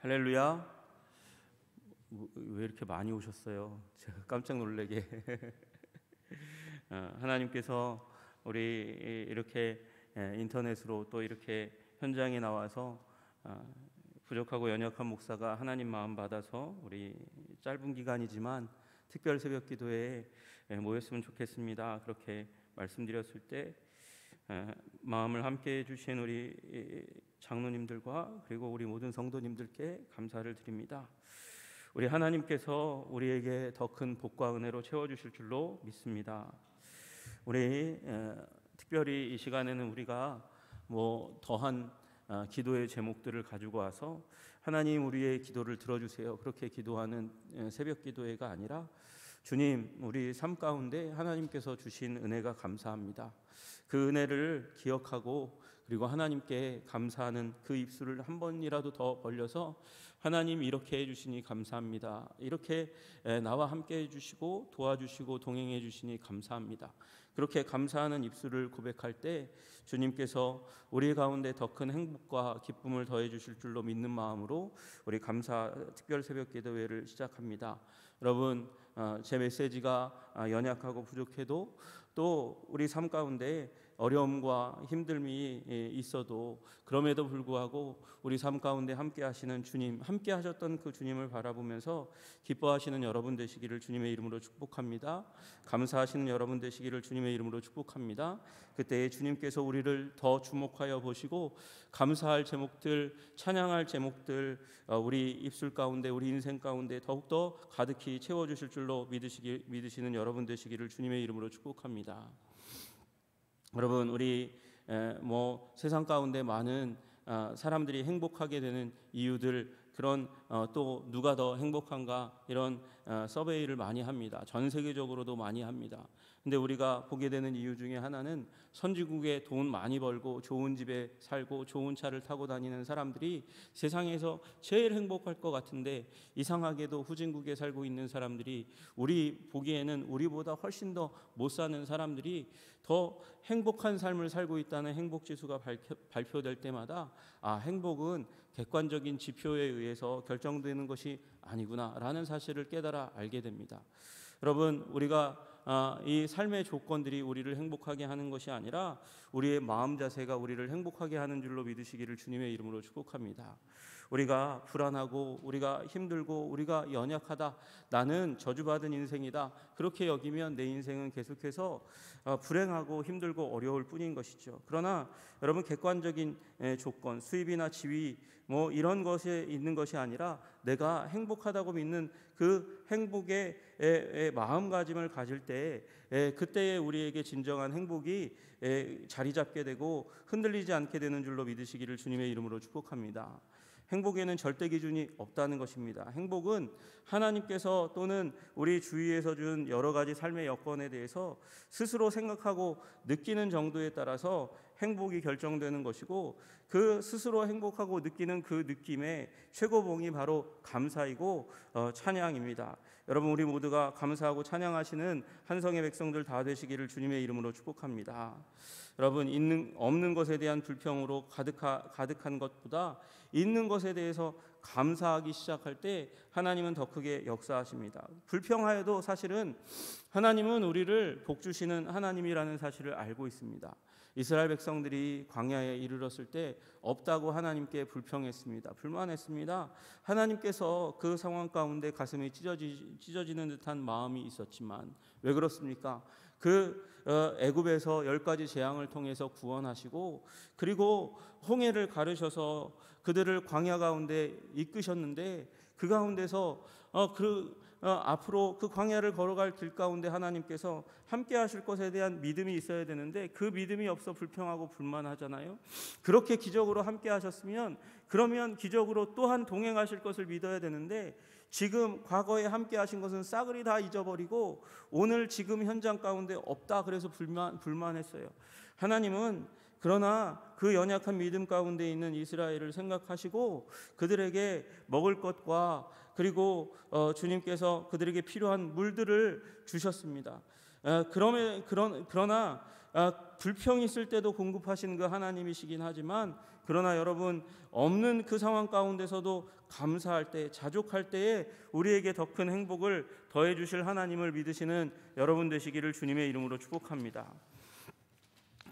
할렐루야. 왜 이렇게 많이 오셨어요? 제가 깜짝 놀래게. 하나님께서 우리 이렇게 인터넷으로 또 이렇게 현장에 나와서 부족하고 연약한 목사가 하나님 마음 받아서 우리 짧은 기간이지만 특별 새벽 기도에 모였으면 좋겠습니다. 그렇게 말씀드렸을 때 마음을 함께 해주신 우리 장로님들과 그리고 우리 모든 성도님들께 감사를 드립니다. 우리 하나님께서 우리에게 더 큰 복과 은혜로 채워주실 줄로 믿습니다. 우리 특별히 이 시간에는 우리가 더한 기도의 제목들을 가지고 와서 하나님 우리의 기도를 들어주세요 그렇게 기도하는 새벽 기도회가 아니라 주님 우리 삶 가운데 하나님께서 주신 은혜가 감사합니다. 그 은혜를 기억하고 그리고 하나님께 감사하는 그 입술을 한 번이라도 더 벌려서 하나님 이렇게 해주시니 감사합니다. 이렇게 나와 함께 해주시고 도와주시고 동행해 주시니 감사합니다. 그렇게 감사하는 입술을 고백할 때 주님께서 우리 가운데 더 큰 행복과 기쁨을 더해 주실 줄로 믿는 마음으로 우리 감사 특별 새벽 기도회를 시작합니다. 여러분 제 메시지가 연약하고 부족해도 또 우리 삶 가운데 어려움과 힘듦이 있어도 그럼에도 불구하고 우리 삶 가운데 함께 하시는 주님, 함께 하셨던 그 주님을 바라보면서 기뻐하시는 여러분 되시기를 주님의 이름으로 축복합니다. 감사하시는 여러분 되시기를 주님의 이름으로 축복합니다. 그때 주님께서 우리를 더 주목하여 보시고 감사할 제목들, 찬양할 제목들 우리 입술 가운데 우리 인생 가운데 더욱더 가득히 채워주실 줄로 믿으시는 여러분 되시기를 주님의 이름으로 축복합니다. 여러분 우리 세상 가운데 많은 사람들이 행복하게 되는 이유들 그런 또 누가 더 행복한가 이런 서베이를 많이 합니다. 전 세계적으로도 많이 합니다. 근데 우리가 보게 되는 이유 중에 하나는 선진국에 돈 많이 벌고 좋은 집에 살고 좋은 차를 타고 다니는 사람들이 세상에서 제일 행복할 것 같은데 이상하게도 후진국에 살고 있는 사람들이 우리 보기에는 우리보다 훨씬 더 못 사는 사람들이 더 행복한 삶을 살고 있다는 행복지수가 발표될 때마다 행복은 객관적인 지표에 의해서 결정되는 것이 아니구나라는 사실을 깨달아 알게 됩니다. 여러분 우리가 이 삶의 조건들이 우리를 행복하게 하는 것이 아니라 우리의 마음 자세가 우리를 행복하게 하는 줄로 믿으시기를 주님의 이름으로 축복합니다. 우리가 불안하고 우리가 힘들고 우리가 연약하다 나는 저주받은 인생이다 그렇게 여기면 내 인생은 계속해서 불행하고 힘들고 어려울 뿐인 것이죠. 그러나 여러분 객관적인 조건 수입이나 지위 이런 것에 있는 것이 아니라 내가 행복하다고 믿는 그 행복의 마음가짐을 가질 때 그때에 우리에게 진정한 행복이 자리 잡게 되고 흔들리지 않게 되는 줄로 믿으시기를 주님의 이름으로 축복합니다. 행복에는 절대 기준이 없다는 것입니다. 행복은 하나님께서 또는 우리 주위에서 준 여러 가지 삶의 여건에 대해서 스스로 생각하고 느끼는 정도에 따라서 행복이 결정되는 것이고 그 스스로 행복하고 느끼는 그 느낌의 최고봉이 바로 감사이고 찬양입니다. 여러분 우리 모두가 감사하고 찬양하시는 한성의 백성들 다 되시기를 주님의 이름으로 축복합니다. 여러분 없는 것에 대한 불평으로 가득한 것보다 있는 것에 대해서 감사하기 시작할 때 하나님은 더 크게 역사하십니다. 불평하여도 사실은 하나님은 우리를 복주시는 하나님이라는 사실을 알고 있습니다. 이스라엘 백성들이 광야에 이르렀을 때 없다고 하나님께 불평했습니다. 불만했습니다. 하나님께서 그 상황 가운데 가슴이 찢어지는 듯한 마음이 있었지만 왜 그렇습니까? 그 애굽에서 10가지 재앙을 통해서 구원하시고 그리고 홍해를 가르셔서 그들을 광야 가운데 이끄셨는데 그 가운데서 앞으로 그 광야를 걸어갈 길 가운데 하나님께서 함께 하실 것에 대한 믿음이 있어야 되는데 그 믿음이 없어 불평하고 불만하잖아요. 그렇게 기적으로 함께 하셨으면 그러면 기적으로 또한 동행하실 것을 믿어야 되는데 지금 과거에 함께 하신 것은 싸그리 다 잊어버리고 오늘 지금 현장 가운데 없다 그래서 불만했어요. 하나님은 그러나 그 연약한 믿음 가운데 있는 이스라엘을 생각하시고 그들에게 먹을 것과 그리고 주님께서 그들에게 필요한 물들을 주셨습니다. 그러나 불평이 있을 때도 공급하시는 그 하나님이시긴 하지만, 그러나 여러분, 없는 그 상황 가운데서도 감사할 때, 자족할 때에 우리에게 더 큰 행복을 더해 주실 하나님을 믿으시는 여러분 되시기를 주님의 이름으로 축복합니다.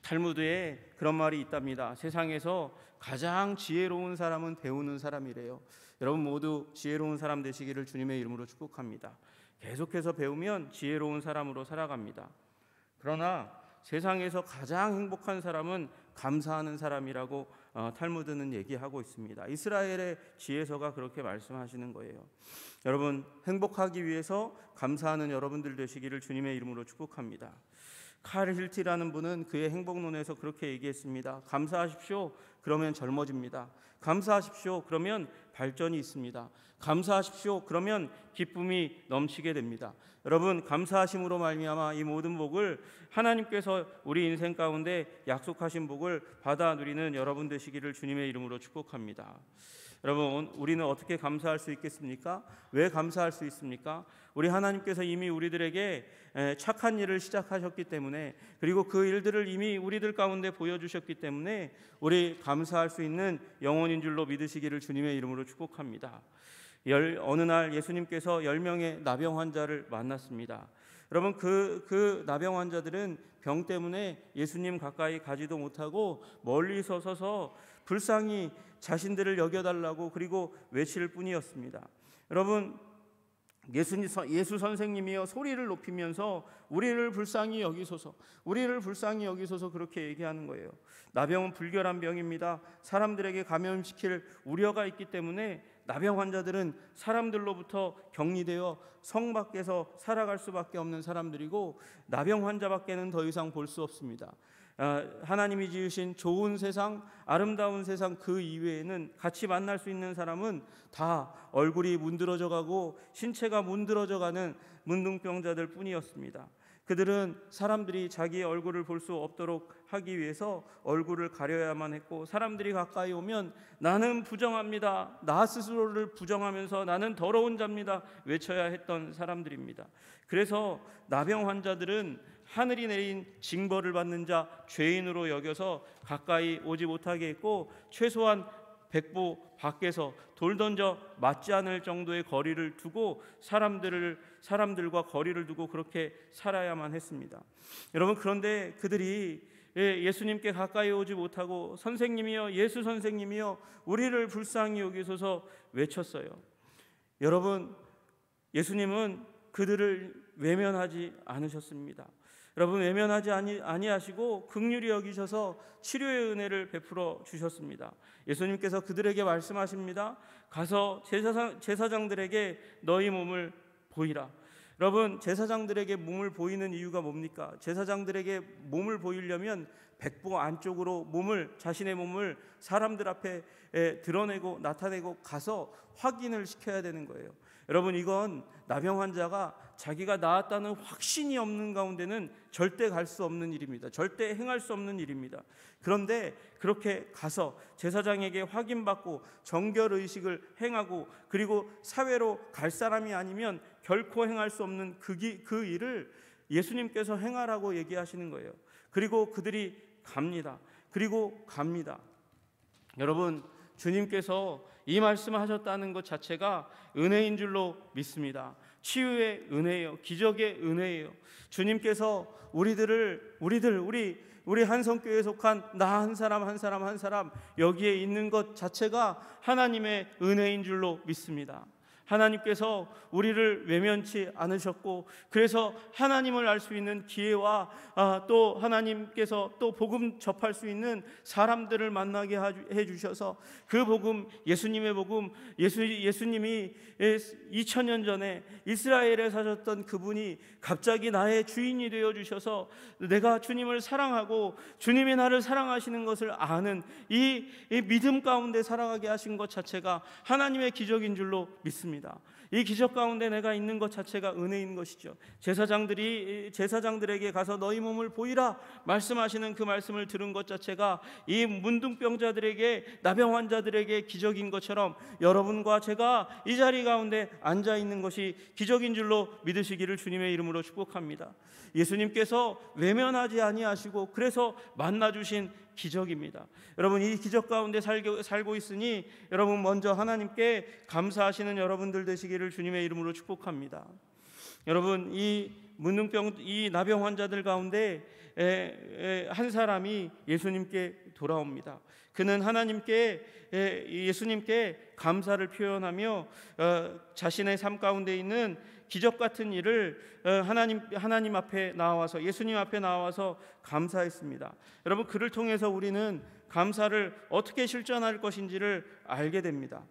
탈무드에 그런 말이 있답니다. 세상에서 가장 지혜로운 사람은 배우는 사람이래요. 여러분 모두 지혜로운 사람 되시기를 주님의 이름으로 축복합니다. 계속해서 배우면 지혜로운 사람으로 살아갑니다. 그러나 세상에서 가장 행복한 사람은 감사하는 사람이라고 탈무드는 얘기하고 있습니다. 이스라엘의 지혜서가 그렇게 말씀하시는 거예요. 여러분, 행복하기 위해서 감사하는 여러분들 되시기를 주님의 이름으로 축복합니다. 칼 힐티라는 분은 그의 행복론에서 그렇게 얘기했습니다. 감사하십시오. 그러면 젊어집니다. 감사하십시오. 그러면 발전이 있습니다. 감사하십시오. 그러면 기쁨이 넘치게 됩니다. 여러분, 감사하심으로 말미암아 이 모든 복을 하나님께서 우리 인생 가운데 약속하신 복을 받아 누리는 여러분 되시기를 주님의 이름으로 축복합니다. 여러분, 우리는 어떻게 감사할 수 있겠습니까? 왜 감사할 수 있습니까? 우리 하나님께서 이미 우리들에게 착한 일을 시작하셨기 때문에, 그리고 그 일들을 이미 우리들 가운데 보여주셨기 때문에 우리 감사할 수 있는 영혼인 줄로 믿으시기를 주님의 이름으로 축복합니다. 어느 날 예수님께서 10명의 나병 환자를 만났습니다. 여러분, 그 나병 환자들은 병 때문에 예수님 가까이 가지도 못하고 멀리서 서서 불쌍히 자신들을 여겨달라고 그리고 외칠 뿐이었습니다. 여러분, 예수 선생님이여 소리를 높이면서 우리를 불쌍히 여기소서, 우리를 불쌍히 여기소서 그렇게 얘기하는 거예요. 나병은 불결한 병입니다. 사람들에게 감염시킬 우려가 있기 때문에 나병 환자들은 사람들로부터 격리되어 성 밖에서 살아갈 수밖에 없는 사람들이고, 나병 환자밖에는 더 이상 볼 수 없습니다. 하나님이 지으신 좋은 세상, 아름다운 세상 그 이외에는 같이 만날 수 있는 사람은 다 얼굴이 문드러져 가고 신체가 문드러져 가는 문둥병자들 뿐이었습니다. 그들은 사람들이 자기의 얼굴을 볼 수 없도록 하기 위해서 얼굴을 가려야만 했고, 사람들이 가까이 오면 나는 부정합니다, 나 스스로를 부정하면서 나는 더러운 자입니다 외쳐야 했던 사람들입니다. 그래서 나병 환자들은 하늘이 내린 징벌을 받는 자, 죄인으로 여겨서 가까이 오지 못하게 했고, 최소한 백보 밖에서 돌 던져 맞지 않을 정도의 거리를 두고 사람들과 거리를 두고 그렇게 살아야만 했습니다. 여러분, 그런데 그들이 예수님께 가까이 오지 못하고 선생님이여, 예수 선생님이여, 우리를 불쌍히 여기소서 외쳤어요. 여러분, 예수님은 그들을 외면하지 않으셨습니다. 여러분, 외면하지 아니하시고 긍휼히 여기셔서 치료의 은혜를 베풀어 주셨습니다. 예수님께서 그들에게 말씀하십니다. 가서 제사장들에게 너희 몸을 보이라. 여러분, 제사장들에게 몸을 보이는 이유가 뭡니까? 제사장들에게 몸을 보이려면 백보 안쪽으로 자신의 몸을 사람들 앞에 드러내고 나타내고 가서 확인을 시켜야 되는 거예요. 여러분, 이건 나병 환자가 자기가 나았다는 확신이 없는 가운데는 절대 갈 수 없는 일입니다. 절대 행할 수 없는 일입니다. 그런데 그렇게 가서 제사장에게 확인받고 정결의식을 행하고, 그리고 사회로 갈 사람이 아니면 결코 행할 수 없는 그 일을 예수님께서 행하라고 얘기하시는 거예요. 그리고 그들이 갑니다. 그리고 갑니다. 여러분, 주님께서 이 말씀을 하셨다는 것 자체가 은혜인 줄로 믿습니다. 치유의 은혜예요. 기적의 은혜예요. 주님께서 우리 한성교회에 속한 나 한 사람 여기에 있는 것 자체가 하나님의 은혜인 줄로 믿습니다. 하나님께서 우리를 외면치 않으셨고, 그래서 하나님을 알 수 있는 기회와 또 하나님께서 또 복음 접할 수 있는 사람들을 만나게 해주셔서 그 복음, 예수님의 복음, 예수님이 2000년 전에 이스라엘에 사셨던 그분이 갑자기 나의 주인이 되어주셔서 내가 주님을 사랑하고 주님이 나를 사랑하시는 것을 아는 이 믿음 가운데 살아가게 하신 것 자체가 하나님의 기적인 줄로 믿습니다. 있습니다. 이 기적 가운데 내가 있는 것 자체가 은혜인 것이죠. 제사장들에게 가서 너희 몸을 보이라 말씀하시는 그 말씀을 들은 것 자체가 이 문둥병자들에게, 나병 환자들에게 기적인 것처럼 여러분과 제가 이 자리 가운데 앉아 있는 것이 기적인 줄로 믿으시기를 주님의 이름으로 축복합니다. 예수님께서 외면하지 아니하시고 그래서 만나주신 기적입니다. 여러분, 이 기적 가운데 살고 있으니 여러분 먼저 하나님께 감사하시는 여러분들 되시기를 주님의 이름으로 축복합니다. 여러분, 이 나병 환자들 가운데 한 사람이 예수님께 돌아옵니다. 그는 예수님께 감사를 표현하며 자신의 삶 가운데 있는 기적 같은 일을 하나님 앞에 나와서, 예수님 앞에 나와서 감사했습니다. 여러분, 그를 통해서 우리는 감사를 어떻게 실천할 것인지를 알게 됩니다.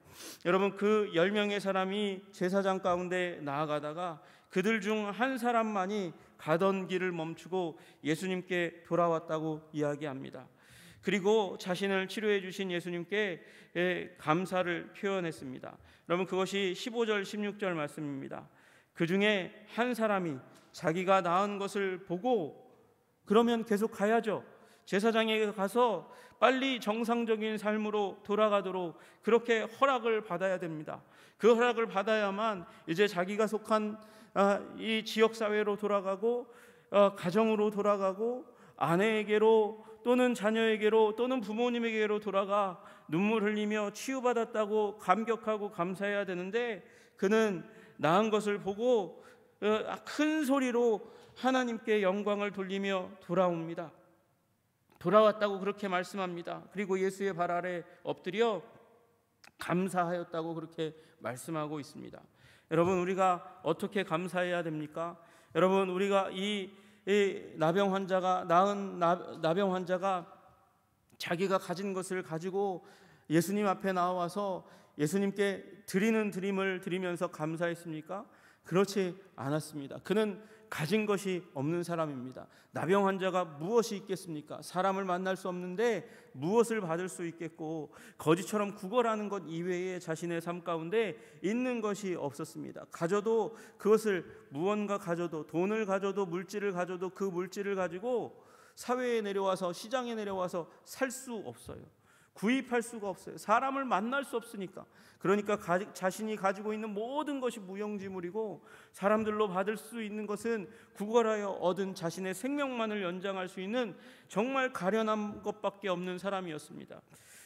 여러분, 그 10명의 사람이 제사장 가운데 나아가다가 그들 중 한 사람만이 가던 길을 멈추고 예수님께 돌아왔다고 이야기합니다. 그리고 자신을 치료해 주신 예수님께 감사를 표현했습니다. 여러분, 그것이 15절 16절 말씀입니다. 그 중에 한 사람이 자기가 나은 것을 보고, 그러면 계속 가야죠. 제사장에게 가서 빨리 정상적인 삶으로 돌아가도록 그렇게 허락을 받아야 됩니다. 그 허락을 받아야만 이제 자기가 속한 이 지역사회로 돌아가고 가정으로 돌아가고 아내에게로 또는 자녀에게로 또는 부모님에게로 돌아가 눈물 흘리며 치유받았다고 감격하고 감사해야 되는데, 그는 나은 것을 보고 큰 소리로 하나님께 영광을 돌리며 돌아옵니다. 돌아왔다고 그렇게 말씀합니다. 그리고 예수의 발 아래 엎드려 감사하였다고 그렇게 말씀하고 있습니다. 여러분, 우리가 어떻게 감사해야 됩니까? 여러분, 우리가 이 나병 환자가 자기가 가진 것을 가지고 예수님 앞에 나와서 예수님께 드리는 드림을 드리면서 감사했습니까? 그렇지 않았습니다. 그는 가진 것이 없는 사람입니다. 나병 환자가 무엇이 있겠습니까? 사람을 만날 수 없는데 무엇을 받을 수 있겠고, 거지처럼 구걸하는 것 이외에 자신의 삶 가운데 있는 것이 없었습니다. 가져도 그것을 무언가 가져도, 돈을 가져도, 물질을 가져도 그 물질을 가지고 사회에 내려와서, 시장에 내려와서 살 수 없어요. 구입할 수가 없어요. 사람을 만날 수 없으니까. 그러니까 자신이 가지고 있는 모든 것이 무용지물이고, 사람들로 받을 수 있는 것은 구걸하여 얻은 자신의 생명만을 연장할 수 있는 정말 가련한 것밖에 없는 사람이었습니다.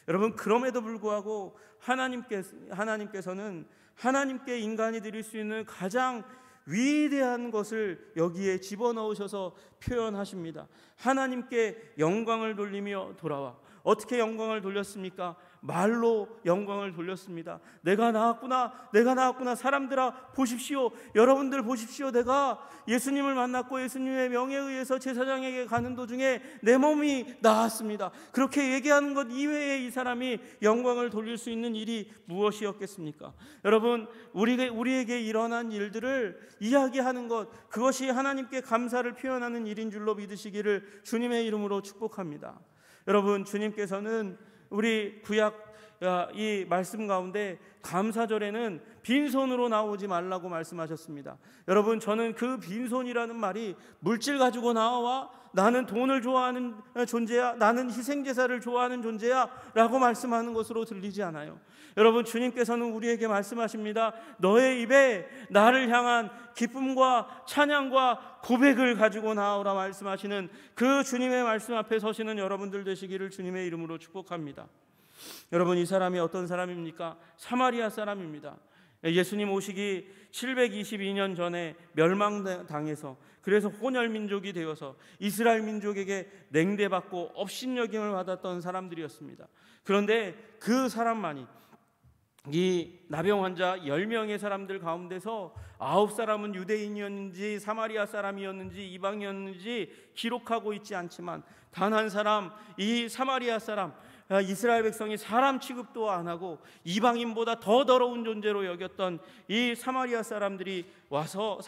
여러분, 그럼에도 불구하고 하나님께서는 하나님께 인간이 드릴 수 있는 가장 위대한 것을 여기에 집어넣으셔서 표현하십니다. 하나님께 영광을 돌리며 돌아와. 어떻게 영광을 돌렸습니까? 말로 영광을 돌렸습니다. 내가 나았구나, 내가 나았구나. 사람들아 보십시오, 여러분들 보십시오. 내가 예수님을 만났고 예수님의 명예에 의해서 제사장에게 가는 도중에 내 몸이 나았습니다. 그렇게 얘기하는 것 이외에 이 사람이 영광을 돌릴 수 있는 일이 무엇이었겠습니까? 여러분, 우리에게 일어난 일들을 이야기하는 것, 그것이 하나님께 감사를 표현하는 일인 줄로 믿으시기를 주님의 이름으로 축복합니다. 여러분, 주님께서는 우리 구약 이 말씀 가운데 감사절에는 빈손으로 나오지 말라고 말씀하셨습니다. 여러분, 저는 그 빈손이라는 말이 물질 가지고 나와 나는 돈을 좋아하는 존재야, 나는 희생제사를 좋아하는 존재야 라고 말씀하는 것으로 들리지 않아요. 여러분, 주님께서는 우리에게 말씀하십니다. 너의 입에 나를 향한 기쁨과 찬양과 고백을 가지고 나오라 말씀하시는 그 주님의 말씀 앞에 서시는 여러분들 되시기를 주님의 이름으로 축복합니다. 여러분, 이 사람이 어떤 사람입니까? 사마리아 사람입니다. 예수님 오시기 722년 전에 멸망당해서, 그래서 혼혈민족이 되어서 이스라엘 민족에게 냉대받고 업신여김을 받았던 사람들이었습니다. 그런데 그 사람만이, 이 나병 환자 10명의 사람들 가운데서 9사람은 유대인이었는지 사마리아 사람이었는지 이방이었는지 기록하고 있지 않지만, 단 한 사람, 이 사마리아 사람, 이스라엘 백성이 사람 취급도 안 하고 이방인보다 더 더러운 존재로 여겼던 이 사마리아 사람이 와서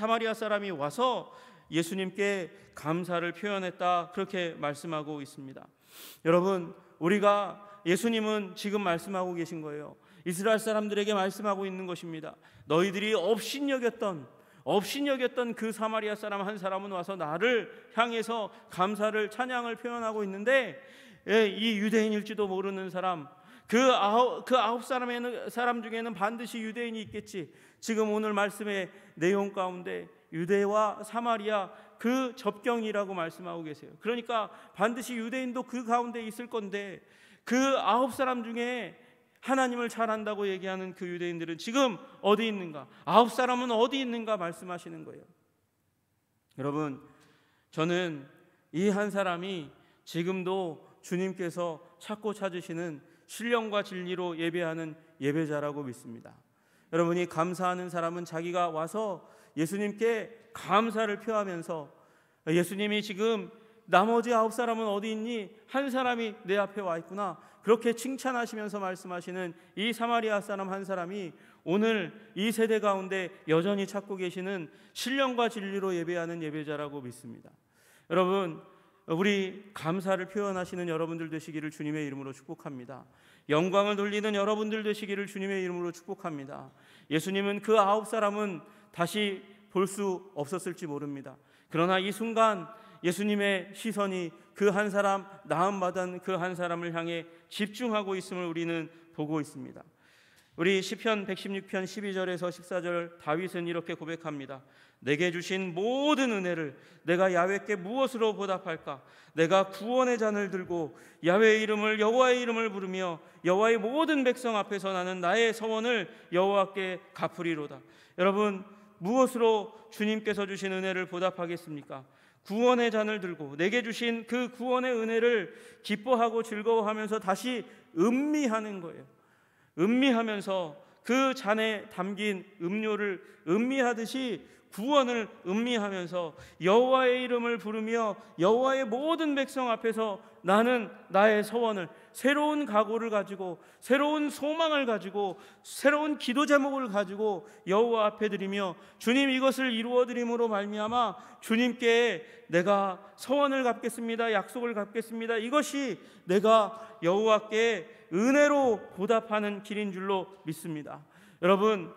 예수님께 감사를 표현했다, 그렇게 말씀하고 있습니다. 여러분, 예수님은 지금 말씀하고 계신 거예요. 이스라엘 사람들에게 말씀하고 있는 것입니다. 너희들이 업신여겼던 그 사마리아 사람 한 사람은 와서 나를 향해서 감사를, 찬양을 표현하고 있는데, 이 유대인일지도 모르는 사람, 그 아홉 사람 중에는 반드시 유대인이 있겠지. 지금 오늘 말씀의 내용 가운데 유대와 사마리아 그 접경이라고 말씀하고 계세요. 그러니까 반드시 유대인도 그 가운데 있을 건데, 그 9사람 중에 하나님을 잘 안다고 얘기하는 그 유대인들은 지금 어디 있는가? 9사람은 어디 있는가 말씀하시는 거예요. 여러분, 저는 이 한 사람이 지금도 주님께서 찾고 찾으시는 신령과 진리로 예배하는 예배자라고 믿습니다. 여러분이 감사하는 사람은 자기가 와서 예수님께 감사를 표하면서, 예수님이 지금 나머지 9사람은 어디 있니? 한 사람이 내 앞에 와 있구나, 그렇게 칭찬하시면서 말씀하시는 이 사마리아 사람 한 사람이 오늘 이 세대 가운데 여전히 찾고 계시는 신령과 진리로 예배하는 예배자라고 믿습니다. 여러분, 우리 감사를 표현하시는 여러분들 되시기를 주님의 이름으로 축복합니다. 영광을 돌리는 여러분들 되시기를 주님의 이름으로 축복합니다. 예수님은 그 9사람은 다시 볼 수 없었을지 모릅니다. 그러나 이 순간 예수님의 시선이 그 한 사람, 나음받은 그 한 사람을 향해 집중하고 있음을 우리는 보고 있습니다. 우리 시편 116편 12절에서 14절 다윗은 이렇게 고백합니다. 내게 주신 모든 은혜를 내가 야훼께 무엇으로 보답할까? 내가 구원의 잔을 들고 야훼의 이름을, 여호와의 이름을 부르며 여호와의 모든 백성 앞에서 나는 나의 서원을 여호와께 갚으리로다. 여러분, 무엇으로 주님께서 주신 은혜를 보답하겠습니까? 구원의 잔을 들고 내게 주신 그 구원의 은혜를 기뻐하고 즐거워하면서 다시 음미하는 거예요. 음미하면서 그 잔에 담긴 음료를 음미하듯이 구원을 음미하면서 여호와의 이름을 부르며 여호와의 모든 백성 앞에서 나는 나의 서원을, 새로운 각오를 가지고, 새로운 소망을 가지고, 새로운 기도 제목을 가지고 여호와 앞에 드리며, 주님 이것을 이루어 드림으로 말미암아 주님께 내가 서원을 갚겠습니다, 약속을 갚겠습니다, 이것이 내가 여호와께 은혜로 보답하는 길인 줄로 믿습니다. 여러분,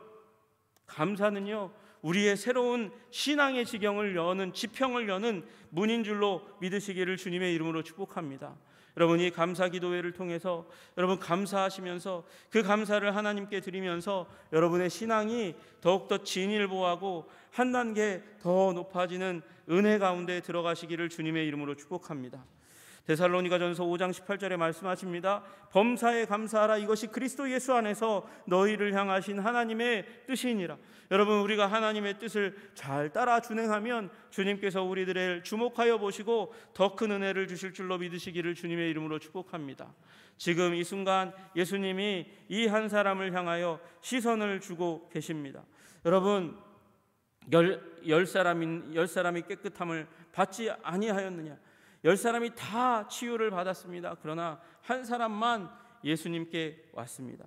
감사는요 우리의 새로운 신앙의 지경을 여는, 지평을 여는 문인 줄로 믿으시기를 주님의 이름으로 축복합니다. 여러분이 감사 기도회를 통해서 여러분 감사하시면서 그 감사를 하나님께 드리면서 여러분의 신앙이 더욱더 진일보하고 한 단계 더 높아지는 은혜 가운데 들어가시기를 주님의 이름으로 축복합니다. 데살로니가전서 5장 18절에 말씀하십니다. 범사에 감사하라, 이것이 그리스도 예수 안에서 너희를 향하신 하나님의 뜻이니라. 여러분, 우리가 하나님의 뜻을 잘 따라 준행하면 주님께서 우리들을 주목하여 보시고 더 큰 은혜를 주실 줄로 믿으시기를 주님의 이름으로 축복합니다. 지금 이 순간 예수님이 이 한 사람을 향하여 시선을 주고 계십니다. 여러분, 열 사람이 깨끗함을 받지 아니하였느냐? 10사람이 다 치유를 받았습니다. 그러나 한 사람만 예수님께 왔습니다.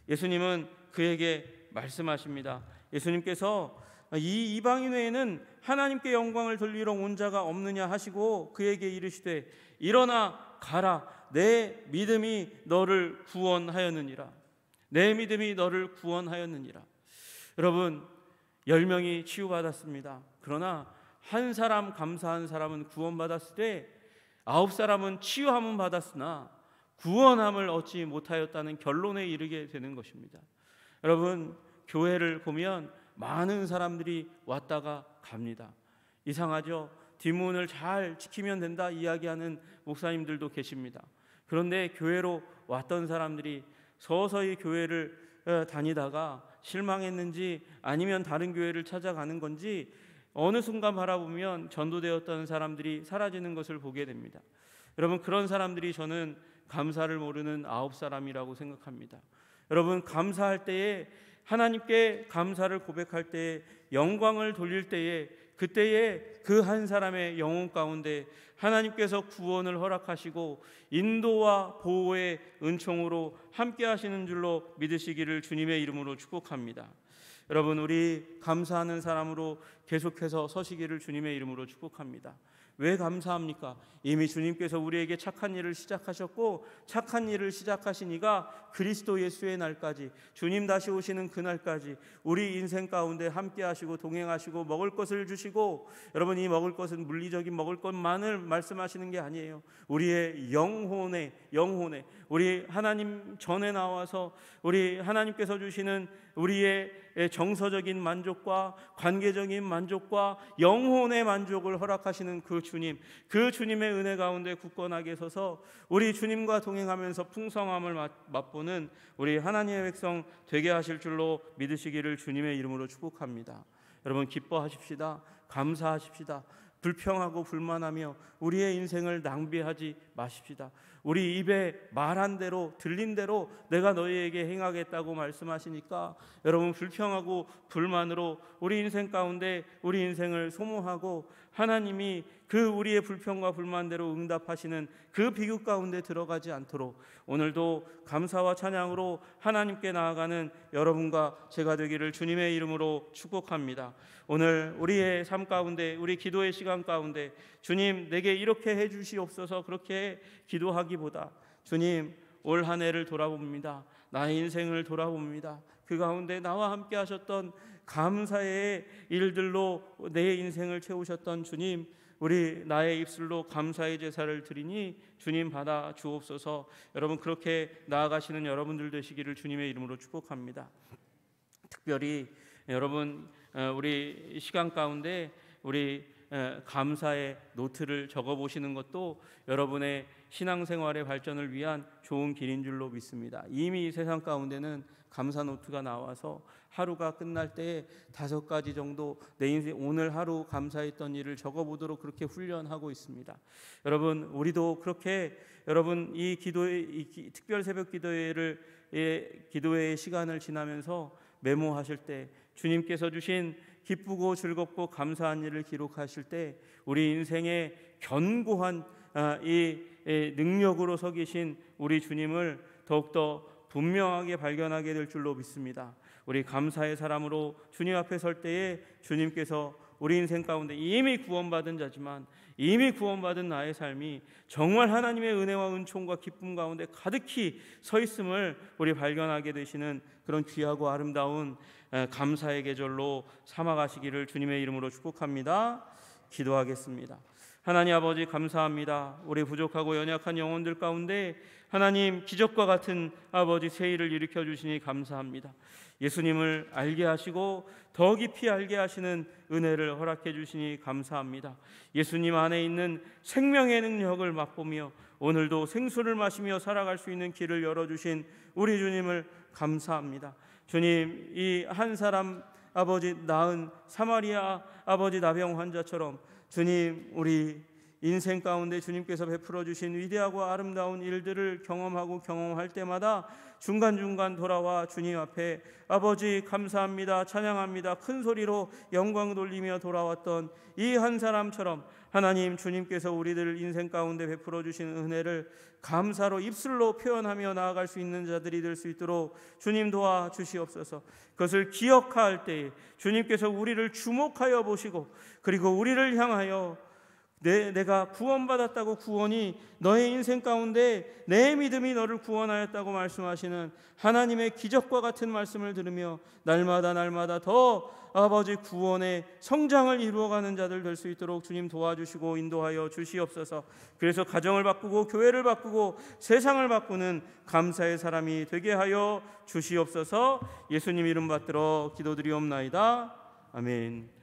예수님은 그에게 말씀하십니다. 예수님께서 이 이방인 외에는 하나님께 영광을 돌리러 온 자가 없느냐 하시고 그에게 이르시되 일어나 가라, 내 믿음이 너를 구원하였느니라. 내 믿음이 너를 구원하였느니라. 여러분, 10명이 치유받았습니다. 그러나 한 사람, 감사한 사람은 구원받았을 때 9사람은 치유함은 받았으나 구원함을 얻지 못하였다는 결론에 이르게 되는 것입니다. 여러분, 교회를 보면 많은 사람들이 왔다가 갑니다. 이상하죠? 뒷문을 잘 지키면 된다 이야기하는 목사님들도 계십니다. 그런데 교회로 왔던 사람들이 서서히 교회를 다니다가 실망했는지 아니면 다른 교회를 찾아가는 건지 어느 순간 바라보면 전도되었던 사람들이 사라지는 것을 보게 됩니다. 여러분, 그런 사람들이 저는 감사를 모르는 9사람이라고 생각합니다. 여러분, 감사할 때에, 하나님께 감사를 고백할 때에, 영광을 돌릴 때에, 그때에 그 한 사람의 영혼 가운데 하나님께서 구원을 허락하시고 인도와 보호의 은총으로 함께 하시는 줄로 믿으시기를 주님의 이름으로 축복합니다. 여러분, 우리 감사하는 사람으로 계속해서 서시기를 주님의 이름으로 축복합니다. 왜 감사합니까? 이미 주님께서 우리에게 착한 일을 시작하셨고 착한 일을 시작하신 이가 그리스도 예수의 날까지, 주님 다시 오시는 그날까지 우리 인생 가운데 함께 하시고 동행하시고 먹을 것을 주시고, 여러분 이 먹을 것은 물리적인 먹을 것만을 말씀하시는 게 아니에요. 우리의 영혼에 우리 하나님 전에 나와서 우리 하나님께서 주시는 우리의 정서적인 만족과 관계적인 만족과 영혼의 만족을 허락하시는 그 주님의 은혜 가운데 굳건하게 서서 우리 주님과 동행하면서 풍성함을 맛보는 우리 하나님의 백성 되게 하실 줄로 믿으시기를 주님의 이름으로 축복합니다. 여러분 기뻐하십시다. 감사하십시다. 불평하고 불만하며 우리의 인생을 낭비하지 마십시다. 우리 입에 말한 대로 들린 대로 내가 너희에게 행하겠다고 말씀하시니까 여러분 불평하고 불만으로 우리 인생 가운데 우리 인생을 소모하고 하나님이 그 우리의 불평과 불만대로 응답하시는 그 비극 가운데 들어가지 않도록 오늘도 감사와 찬양으로 하나님께 나아가는 여러분과 제가 되기를 주님의 이름으로 축복합니다. 오늘 우리의 삶 가운데 우리 기도의 시간 가운데 주님 내게 이렇게 해주시옵소서 그렇게 기도하기보다 주님 올 한 해를 돌아봅니다. 나의 인생을 돌아봅니다. 그 가운데 나와 함께 하셨던 감사의 일들로 내 인생을 채우셨던 주님, 우리 나의 입술로 감사의 제사를 드리니 주님 받아 주옵소서. 여러분 그렇게 나아가시는 여러분들 되시기를 주님의 이름으로 축복합니다. 특별히 여러분 우리 시간 가운데 우리 감사의 노트를 적어보시는 것도 여러분의 신앙생활의 발전을 위한 좋은 길인 줄로 믿습니다. 이미 세상 가운데는 감사 노트가 나와서 하루가 끝날 때 5가지 정도 내 인생 오늘 하루 감사했던 일을 적어보도록 그렇게 훈련하고 있습니다. 여러분 우리도 그렇게 여러분 이 특별 새벽 기도회의 시간을 지나면서 메모하실 때 주님께서 주신 기쁘고 즐겁고 감사한 일을 기록하실 때 우리 인생의 견고한 이 능력으로 서 계신 우리 주님을 더욱더 분명하게 발견하게 될 줄로 믿습니다. 우리 감사의 사람으로 주님 앞에 설 때에 주님께서 우리 인생 가운데 이미 구원받은 자지만 이미 구원받은 나의 삶이 정말 하나님의 은혜와 은총과 기쁨 가운데 가득히 서 있음을 우리 발견하게 되시는 그런 귀하고 아름다운 감사의 계절로 삼아가시기를 주님의 이름으로 축복합니다. 기도하겠습니다. 하나님 아버지 감사합니다. 우리 부족하고 연약한 영혼들 가운데 하나님 기적과 같은 아버지 새 일을 일으켜 주시니 감사합니다. 예수님을 알게 하시고 더 깊이 알게 하시는 은혜를 허락해 주시니 감사합니다. 예수님 안에 있는 생명의 능력을 맛보며 오늘도 생수를 마시며 살아갈 수 있는 길을 열어주신 우리 주님을 감사합니다. 주님 이 한 사람 아버지 낳은 사마리아 아버지 나병 환자처럼 주님 우리 인생 가운데 주님께서 베풀어 주신 위대하고 아름다운 일들을 경험할 때마다 중간중간 돌아와 주님 앞에 아버지 감사합니다 찬양합니다 큰 소리로 영광 돌리며 돌아왔던 이 한 사람처럼 하나님 주님께서 우리들 인생 가운데 베풀어 주신 은혜를 감사로 입술로 표현하며 나아갈 수 있는 자들이 될 수 있도록 주님 도와 주시옵소서. 그것을 기억할 때에 주님께서 우리를 주목하여 보시고 그리고 우리를 향하여 내가 구원받았다고 구원이 너의 인생 가운데 내 믿음이 너를 구원하였다고 말씀하시는 하나님의 기적과 같은 말씀을 들으며 날마다 더 아버지 구원의 성장을 이루어가는 자들 될 수 있도록 주님 도와주시고 인도하여 주시옵소서. 그래서 가정을 바꾸고 교회를 바꾸고 세상을 바꾸는 감사의 사람이 되게 하여 주시옵소서. 예수님 이름 받들어 기도드리옵나이다. 아멘.